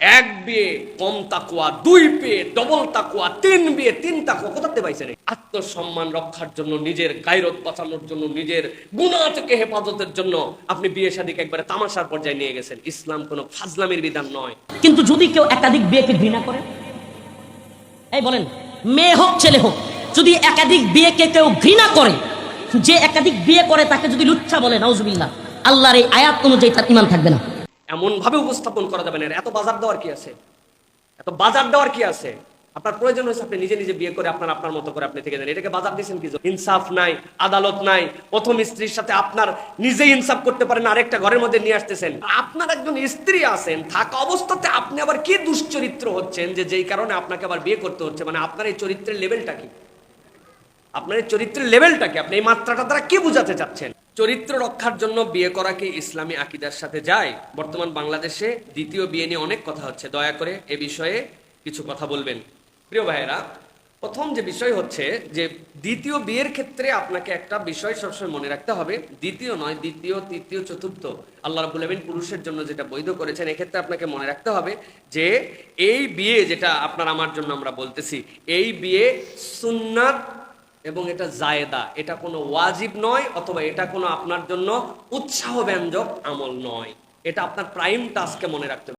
এক বিয়ে কম তাকুয়া, দুই বিয়ে ডবল তাকুয়া, তিন বিয়ে তিন তাকুয়া কোথাতে পাইছে রে? আত্মসম্মান রক্ষার জন্য, নিজের গায়রত বাঁচানোর জন্য, নিজের গুনাহ থেকে হেফাজতের জন্য আপনি বিয়ে শাদীকে একবারে তামাশার পর্যায়ে নিয়ে গেছেন। ইসলাম কোনো ফাজলামির বিধান নয়। কিন্তু যদি কেউ একাধিক বিয়েকে ঘৃণা করে, এই বলেন, মেয়ে হোক ছেলে হোক, যদি একাধিক বিয়েকে কেউ ঘৃণা করে, যে একাধিক বিয়ে করে তাকে যদি লুচ্ছা বলে, নাউজুবিল্লাহ, আল্লাহর এই আয়াত অনুযায়ী তার ঈমান থাকবে না। এমন ভাবে উপস্থাপন করা যাবে না। এত বাজার দেওয়ার কি আছে? এত বাজার দেওয়ার কি আছে? আপনার প্রয়োজন হয়েছে আপনি নিজে নিজে বিয়ে করে আপনার মতো করে আপনি থেকে দেন। এটাকে বাজার দিয়েছেন কি? ইনসাফ নাই, আদালত নাই। প্রথম স্ত্রীর সাথে আপনার নিজেই ইনসাফ করতে পারেন, আরেকটা ঘরের মধ্যে নিয়ে আসতেছেন। আপনার একজন স্ত্রী আছেন, থাকা অবস্থাতে আপনি আবার কি দুশ্চরিত্র হচ্ছেন যে যেই কারণে আপনাকে আবার বিয়ে করতে হচ্ছে? মানে আপনার এই চরিত্রের লেভেলটা কি? আপনার এই চরিত্রের লেভেলটা কি? আপনি এই মাত্রাটা দ্বারা কি বোঝাতে চাচ্ছেন? চরিত্র রক্ষার জন্য বিয়ে করা কি ইসলামী আকীদার সাথে যায়? বর্তমান বাংলাদেশে দ্বিতীয় বিয়ে নিয়ে অনেক কথা হচ্ছে। দয়া করে এ বিষয়ে কিছু কথা বলবেন। প্রিয় ভাইয়েরা, প্রথম যে বিষয় হচ্ছে যে দ্বিতীয় বিয়ের ক্ষেত্রে আপনাকে একটা বিষয় সবসময় মনে রাখতে হবে। দ্বিতীয় নয়, দ্বিতীয়, তৃতীয়, চতুর্থ আল্লাহ রাব্বুল আলামিন পুরুষের জন্য যেটা বৈধ করেছেন, এক্ষেত্রে আপনাকে মনে রাখতে হবে যে এই বিয়ে যেটা আপনার আমার জন্য আমরা বলতেছি, এই বিয়ে সুন্নাত এবং এটা জায়েদা। এটা কোনো ওয়াজিব নয়, অথবা এটা কোনো আপনার জন্য উৎসাহ ব্যঞ্জক আমল নয়। এটা আপনার প্রাইম টাস্কে মনে রাখতে হবে।